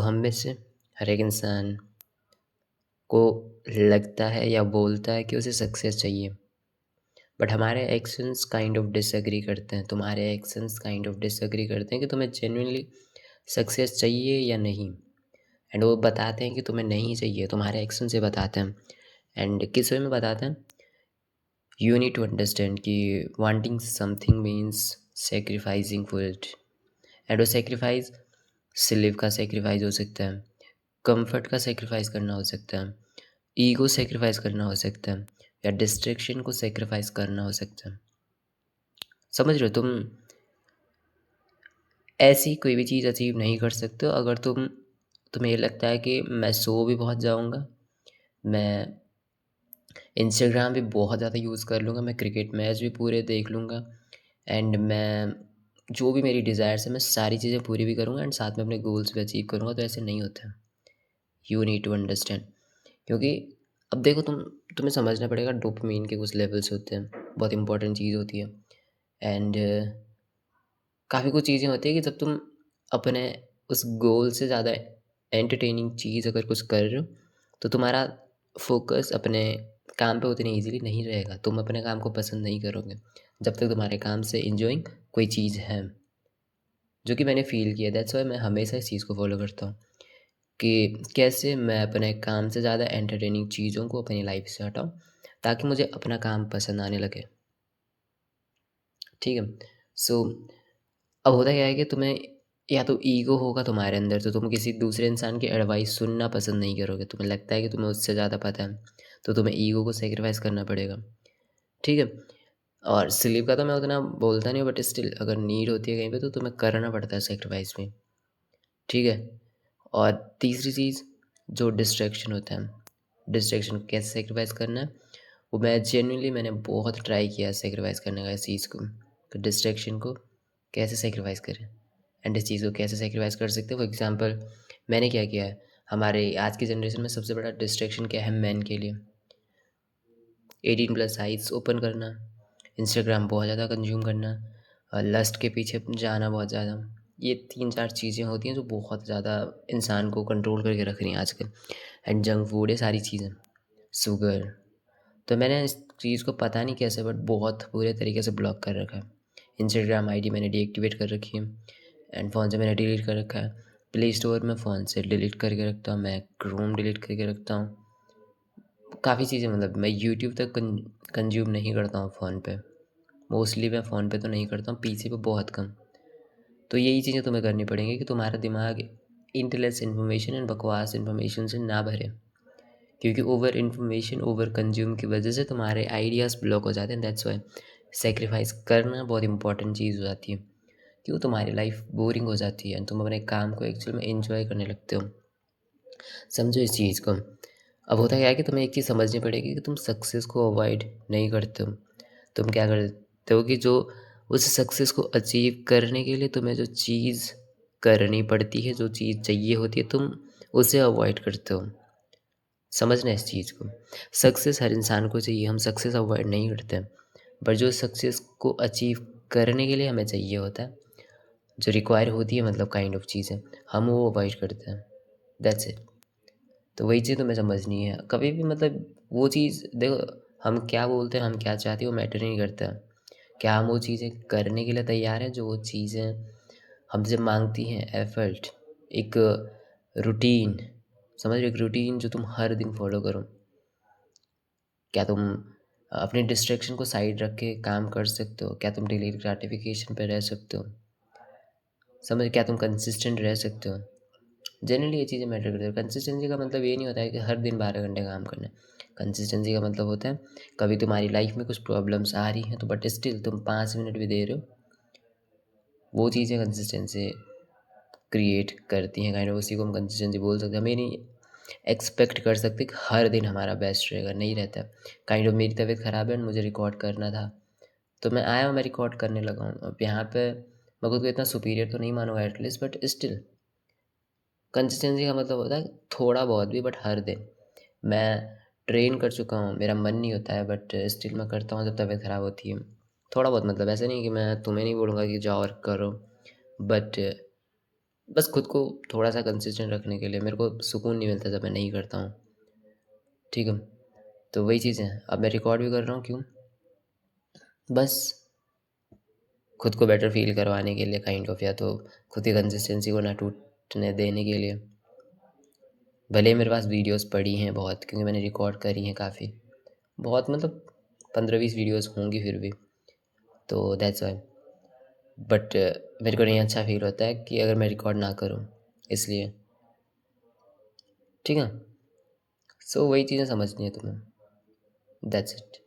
हम में से हर एक इंसान को लगता है या बोलता है कि उसे सक्सेस चाहिए, बट हमारे एक्शंस काइंड ऑफ डिसएग्री करते हैं। तुम्हारे एक्शंस काइंड ऑफ डिसएग्री करते हैं कि तुम्हें जेन्युइनली सक्सेस चाहिए या नहीं। एंड वो बताते हैं कि तुम्हें नहीं चाहिए, तुम्हारे एक्शन से बताते हैं। एंड किस वे में बताते हैं? यू नीड टू अंडरस्टैंड कि wanting something means sacrificing for it. And वो सेक्रीफाइस स्लीप का सेक्रीफाइस हो सकता है, कंफर्ट का सेक्रीफाइस करना हो सकता है, ईगो सेक्रीफाइस करना हो सकता है, या डिस्ट्रैक्शन को सेक्रीफाइस करना हो सकता है। समझ रहे हो? ऐसी कोई भी चीज़ अचीव नहीं कर सकते हो अगर तुम्हें ये लगता है कि मैं सो भी बहुत जाऊँगा, मैं इंस्टाग्राम भी बहुत ज़्यादा यूज़ कर लूँगा, मैं क्रिकेट मैच भी पूरे देख लूँगा, एंड मैं जो भी मेरी डिज़ायर्स है मैं सारी चीज़ें पूरी भी करूँगा एंड साथ में अपने गोल्स भी अचीव करूँगा। तो ऐसे नहीं होता है। You need to understand. क्योंकि अब देखो, तुम्हें समझना पड़ेगा, डोपामाइन के कुछ लेवल्स होते हैं, बहुत इंपॉर्टेंट चीज़ होती है। एंड काफ़ी कुछ चीज़ें होती है कि जब तुम अपने उस गोल से ज़्यादा एंटरटेनिंग चीज़ अगर कुछ कर रहे हो, तो तुम्हारा फोकस अपने काम पे उतनी ईज़िली नहीं रहेगा। तुम अपने काम को पसंद नहीं करोगे, जब तक तुम्हारे काम से एन्जॉइंग कोई चीज़ है, जो कि मैंने फ़ील किया। दैट्स व्हाई मैं हमेशा इस चीज़ को फ़ॉलो करता हूँ कि कैसे मैं अपने काम से ज़्यादा एंटरटेनिंग चीज़ों को अपनी लाइफ से हटाऊँ, ताकि मुझे अपना काम पसंद आने लगे। ठीक है? सो अब होता क्या है कि तुम्हें या तो ईगो होगा तुम्हारे अंदर, तो तुम किसी दूसरे इंसान की एडवाइस सुनना पसंद नहीं करोगे। तुम्हें लगता है कि तुम्हें उससे ज़्यादा पता है, तो तुम्हें ईगो को सैक्रिफाइस करना पड़ेगा। ठीक है? और स्लीप का तो मैं उतना बोलता नहीं हूँ, बट स्टिल अगर नीड होती है कहीं पे तो तुम्हें करना पड़ता है सैक्रिफाइस भी। ठीक है? और तीसरी चीज़, जो डिस्ट्रैक्शन होता है, डिस्ट्रैक्शन को कैसे सैक्रिफाइस करना है, वो मैंने बहुत ट्राई किया है सैक्रिफाइस करने का इस चीज़ को। तो डिस्ट्रैक्शन को कैसे सैक्रिफाइस करें एंड इस चीज़ को कैसे सैक्रिफाइस कर सकते हैं। फॉर एग्जांपल, मैंने क्या किया है, हमारे आज की जनरेशन में सबसे बड़ा डिस्ट्रैक्शन क्या है मैन के लिए? 18+ साइट्स ओपन करना, इंस्टाग्राम बहुत ज़्यादा कंज्यूम करना, लस्ट के पीछे जाना बहुत ज़्यादा। ये 3-4 चीज़ें होती हैं जो बहुत ज़्यादा इंसान को कंट्रोल करके रख रही हैं आजकल। एंड जंक फूड, ये सारी चीज़ें, शुगर। तो मैंने इस चीज़ को पता नहीं कैसे, बट बहुत बुरे तरीके से ब्लॉक कर रखा है। इंस्टाग्राम आईडी मैंने डीएक्टिवेट कर रखी है, एंड फ़ोन से मैंने डिलीट कर रखा है। प्ले स्टोर में फ़ोन से डिलीट करके रखता हूँ, मैं क्रोम डिलीट करके रखता हूँ। काफ़ी चीज़ें, मतलब मैं यूट्यूब तक कंज्यूम नहीं करता हूँ फ़ोन पे। मोस्टली मैं फ़ोन पे तो नहीं करता हूँ, पीसी पे बहुत कम। तो यही चीज़ें तुम्हें करनी पड़ेंगी कि तुम्हारा दिमाग इंटेलेस इन्फॉर्मेशन एंड बकवास इन्फॉर्मेशन से ना भरे। क्योंकि ओवर इन्फॉर्मेशन, ओवर कंज्यूम की वजह से तुम्हारे आइडियाज़ ब्लॉक हो जाते हैं। दैट्स वाई सेक्रीफाइस करना बहुत इंपॉर्टेंट चीज़ हो जाती है। क्यों? तुम्हारी लाइफ बोरिंग हो जाती है, तुम अपने काम को एक्चुअल में एंजॉय करने लगते हो। समझो इस चीज़ को। अब होता क्या है कि तुम्हें एक चीज़ समझनी पड़ेगी कि तुम सक्सेस को अवॉइड नहीं करते हो। तुम क्या करते हो कि जो उस सक्सेस को अचीव करने के लिए तुम्हें जो चीज़ करनी पड़ती है, जो चीज़ चाहिए होती है, तुम उसे अवॉइड करते हो। समझना इस चीज़ को। सक्सेस हर इंसान को चाहिए, हम सक्सेस अवॉइड नहीं करते हैं। बट जो सक्सेस को अचीव करने के लिए हमें चाहिए होता है, जो रिक्वायर होती है, मतलब काइंड ऑफ चीज़ें, हम वो अवॉइड करते हैं। That's it. तो वही चीज़ तुम्हें समझनी है। कभी भी मतलब वो चीज़ देखो, हम क्या बोलते हैं, हम क्या चाहते हैं, वो मैटर नहीं करता। क्या हम वो चीज़ें करने के लिए तैयार हैं जो वो चीज़ें हमसे माँगती हैं? एफर्ट, एक रूटीन, समझ रहे हो? एक रूटीन जो तुम हर दिन फॉलो करो। क्या तुम अपने डिस्ट्रैक्शन को साइड रख के काम कर सकते हो? क्या तुम डिलीट ग्रेटिफिकेशन पे रह सकते हो? समझ, क्या तुम कंसिस्टेंट रह सकते हो? जनरली ये चीज़ें मैटर करती है। कंसिस्टेंसी का मतलब ये नहीं होता है कि हर दिन 12 घंटे काम करना है। कंसिस्टेंसी का मतलब होता है, कभी तुम्हारी लाइफ में कुछ प्रॉब्लम्स आ रही हैं तो बट स्टिल तुम 5 मिनट भी दे रहे हो, वो चीज़ें कंसिस्टेंसी क्रिएट करती हैं। काइंड ऑफ उसी को हम कंसिस्टेंसी बोल सकते हैं। हम ये नहीं एक्सपेक्ट कर सकते कि हर दिन हमारा बेस्ट रहेगा, नहीं रहता। काइंड ऑफ मेरी तबीयत ख़राब है और मुझे रिकॉर्ड करना था, तो मैं आया हूँ, मैं रिकॉर्ड करने लगा हूँ। अब यहाँ पे मैं खुद को इतना सुपीरियर तो नहीं मानूंगा एटलीस्ट, बट स्टिल कंसिस्टेंसी का मतलब होता है थोड़ा बहुत भी, बट हर दिन। मैं ट्रेन कर चुका हूँ, मेरा मन नहीं होता है बट स्टिल मैं करता हूँ जब तबीयत ख़राब होती है। थोड़ा बहुत मतलब, ऐसे नहीं कि मैं तुम्हें नहीं बोलूँगा कि जाओ और करो, बट बस खुद को थोड़ा-सा कंसिस्टेंट रखने के लिए। मेरे को सुकून नहीं मिलता जब मैं नहीं करता हूँ, ठीक है? तो वही चीज़ है। अब मैं रिकॉर्ड भी कर रहा हूँ, क्यों? बस खुद को बेटर फ़ील करवाने के लिए काइंड ऑफ, या तो खुद की कंसिस्टेंसी को ना टूटने देने के लिए। भले ही मेरे पास वीडियोज़ पड़ी हैं बहुत, क्योंकि मैंने रिकॉर्ड करी हैं काफ़ी। बहुत मतलब 15-20 वीडियोज़ होंगी फिर भी, तो दैट्स व्हाई। बट मेरे को नहीं अच्छा फ़ील होता है कि अगर मैं रिकॉर्ड ना करूँ, इसलिए, ठीक है? सो वही चीज़ें समझनी है तुम्हें, दैट्स इट।